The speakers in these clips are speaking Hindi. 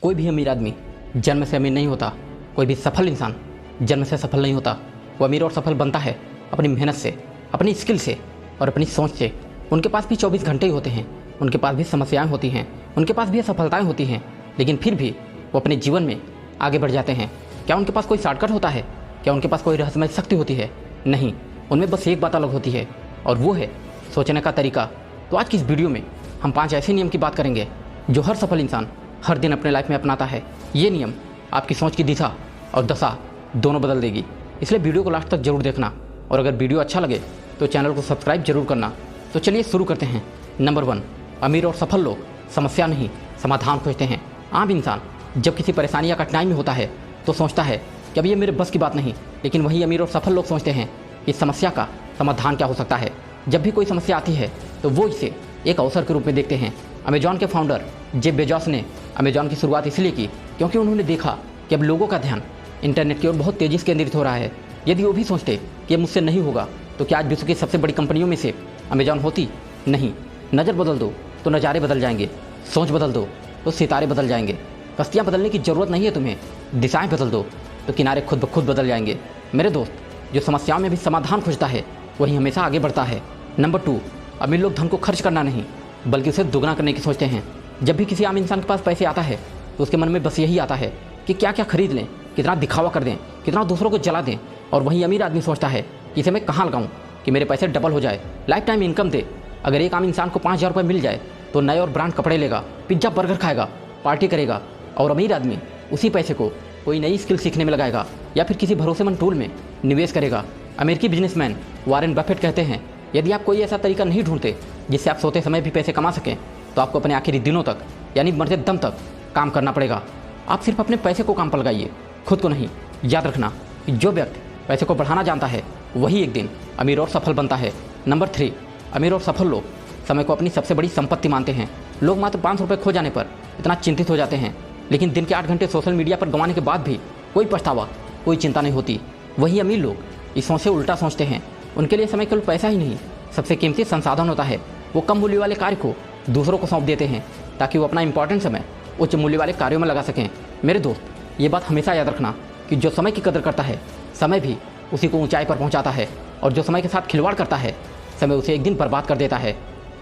कोई भी अमीर आदमी जन्म से अमीर नहीं होता। कोई भी सफल इंसान जन्म से सफल नहीं होता। वो अमीर और सफल बनता है अपनी मेहनत से, अपनी स्किल से और अपनी सोच से। उनके पास भी 24 घंटे ही होते हैं, उनके पास भी समस्याएं होती हैं, उनके पास भी असफलताएं होती हैं, लेकिन फिर भी वो अपने जीवन में आगे बढ़ जाते हैं। क्या उनके पास कोई शॉर्टकट होता है? क्या उनके पास कोई रहस्यमय शक्ति होती है? नहीं, उनमें बस एक बात अलग होती है और वो है सोचने का तरीका। तो आज की इस वीडियो में हम 5 ऐसे नियम की बात करेंगे जो हर सफल इंसान हर दिन अपने लाइफ में अपनाता है। ये नियम आपकी सोच की दिशा और दशा दोनों बदल देगी। इसलिए वीडियो को लास्ट तक जरूर देखना और अगर वीडियो अच्छा लगे तो चैनल को सब्सक्राइब जरूर करना। तो चलिए शुरू करते हैं। नंबर 1, अमीर और सफल लोग समस्या नहीं समाधान खोजते हैं। आम इंसान जब किसी परेशानी या कठिनाई में होता है तो सोचता है कि अब ये मेरे बस की बात नहीं, लेकिन वही अमीर और सफल लोग सोचते हैं इस समस्या का समाधान क्या हो सकता है। जब भी कोई समस्या आती है तो वो इसे एक अवसर के रूप में देखते हैं। अमेजॉन के फाउंडर जेफ बेजोस ने अमेजॉन की शुरुआत इसलिए की क्योंकि उन्होंने देखा कि अब लोगों का ध्यान इंटरनेट की ओर बहुत तेजी से केंद्रित हो रहा है। यदि वो भी सोचते कि ये मुझसे नहीं होगा तो क्या आज विश्व की सबसे बड़ी कंपनियों में से अमेजॉन होती? नहीं। नज़र बदल दो तो नज़ारे बदल जाएंगे, सोच बदल दो तो सितारे बदल जाएंगे। कश्तियाँ बदलने की ज़रूरत नहीं है तुम्हें, दिशाएं बदल दो तो किनारे खुद ब खुद बदल जाएंगे। मेरे दोस्त, जो समस्याओं में भी समाधान खोजता है वही हमेशा आगे बढ़ता है। नंबर 2, अमीर लोग धन को खर्च करना नहीं बल्कि उसे दुगना करने की सोचते हैं। जब भी किसी आम इंसान के पास पैसे आता है तो उसके मन में बस यही आता है कि क्या क्या खरीद लें, कितना दिखावा कर दें, कितना दूसरों को जला दें। और वहीं अमीर आदमी सोचता है कि इसे मैं कहाँ लगाऊं कि मेरे पैसे डबल हो जाए, लाइफ टाइम इनकम दे। अगर एक आम इंसान को 5,000 रुपये मिल जाए तो नए और ब्रांड कपड़े लेगा, पिज्जा बर्गर खाएगा, पार्टी करेगा। और अमीर आदमी उसी पैसे को कोई नई स्किल सीखने में लगाएगा या फिर किसी भरोसेमंद टूल में निवेश करेगा। अमेरिकी बिजनेसमैन वॉरेन बफेट कहते हैं, यदि आप कोई ऐसा तरीका नहीं ढूंढते जिससे आप सोते समय भी पैसे कमा सकें तो आपको अपने आखिरी दिनों तक यानी मरते दम तक काम करना पड़ेगा। आप सिर्फ अपने पैसे को काम पर लगाइए, खुद को नहीं। याद रखना कि जो व्यक्ति पैसे को बढ़ाना जानता है वही एक दिन अमीर और सफल बनता है। नंबर 3, अमीर और सफल लोग समय को अपनी सबसे बड़ी संपत्ति मानते हैं। लोग मात्र 500 रुपये खो जाने पर इतना चिंतित हो जाते हैं, लेकिन दिन के 8 घंटे सोशल मीडिया पर गंवाने के बाद भी कोई पछतावा, कोई चिंता नहीं होती। वही अमीर लोग इस सोच से उल्टा सोचते हैं। उनके लिए समय केवल पैसा ही नहीं, सबसे कीमती संसाधन होता है। वो कम मूल्य वाले कार्य को दूसरों को सौंप देते हैं ताकि वो अपना इंपॉर्टेंट समय उच्च मूल्य वाले कार्यों में लगा सकें। मेरे दोस्त, ये बात हमेशा याद रखना कि जो समय की कदर करता है समय भी उसी को ऊंचाई पर पहुंचाता है, और जो समय के साथ खिलवाड़ करता है समय उसे एक दिन बर्बाद कर देता है।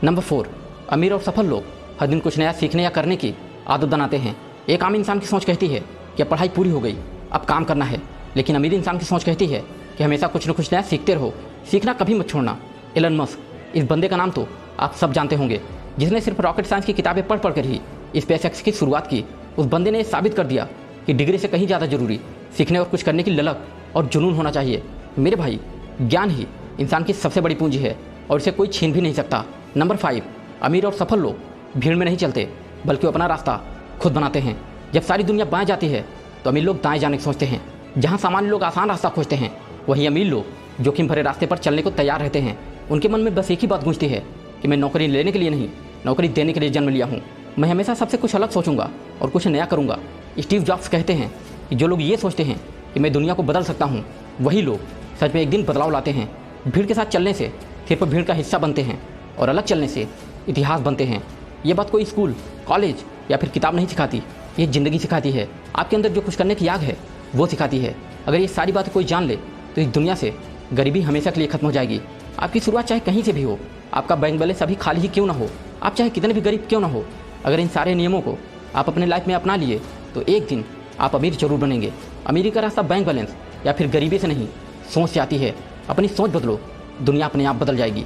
नंबर 4, अमीर और सफल लोग हर दिन कुछ नया सीखने या करने की आदत बनाते हैं। एक आम इंसान की सोच कहती है कि पढ़ाई पूरी हो गई, अब काम करना है, लेकिन अमीर इंसान की सोच कहती है कि हमेशा कुछ न कुछ नया सीखते रहो, सीखना कभी मत छोड़ना। एलन मस्क, इस बंदे का नाम तो आप सब जानते होंगे, जिसने सिर्फ रॉकेट साइंस की किताबें पढ़ कर ही स्पेसएक्स की शुरुआत की। उस बंदे ने साबित कर दिया कि डिग्री से कहीं ज़्यादा जरूरी सीखने और कुछ करने की ललक और जुनून होना चाहिए। मेरे भाई, ज्ञान ही इंसान की सबसे बड़ी पूंजी है और इसे कोई छीन भी नहीं सकता। नंबर 5, अमीर और सफल लोग भीड़ में नहीं चलते बल्कि अपना रास्ता खुद बनाते हैं। जब सारी दुनिया बाएं जाती है तो अमीर लोग दाएं जाने की सोचते हैं। जहां सामान्य लोग आसान रास्ता खोजते हैं वहीं अमीर लोग जोखिम भरे रास्ते पर चलने को तैयार रहते हैं। उनके मन में बस एक ही बात गूंजती है कि मैं नौकरी लेने के लिए नहीं, नौकरी देने के लिए जन्म लिया हूँ। मैं हमेशा सबसे कुछ अलग सोचूंगा और कुछ नया करूँगा। स्टीव जॉब्स कहते हैं कि जो लोग ये सोचते हैं कि मैं दुनिया को बदल सकता हूँ वही लोग सच में एक दिन बदलाव लाते हैं। भीड़ के साथ चलने से सिर्फ भीड़ का हिस्सा बनते हैं और अलग चलने से इतिहास बनते हैं। ये बात कोई स्कूल, कॉलेज या फिर किताब नहीं सिखाती, ये ज़िंदगी सिखाती है। आपके अंदर जो कुछ करने की आग है वो सिखाती है। अगर ये सारी बातें कोई जान ले तो इस दुनिया से गरीबी हमेशा के लिए खत्म हो जाएगी। आपकी शुरुआत चाहे कहीं से भी हो, आपका बैंक बैलेंस अभी खाली ही क्यों ना हो, आप चाहे कितने भी गरीब क्यों ना हो, अगर इन सारे नियमों को आप अपने लाइफ में अपना लिए तो एक दिन आप अमीर जरूर बनेंगे। अमीरी का रास्ता बैंक बैलेंस या फिर गरीबी से नहीं, सोच से आती है। अपनी सोच बदलो, दुनिया अपने आप बदल जाएगी।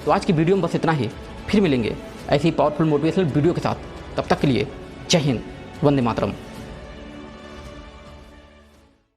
तो आज की वीडियो में बस इतना ही। फिर मिलेंगे ऐसी पावरफुल मोटिवेशनल वीडियो के साथ। तब तक के लिए जय हिंद, वंदे मातरम।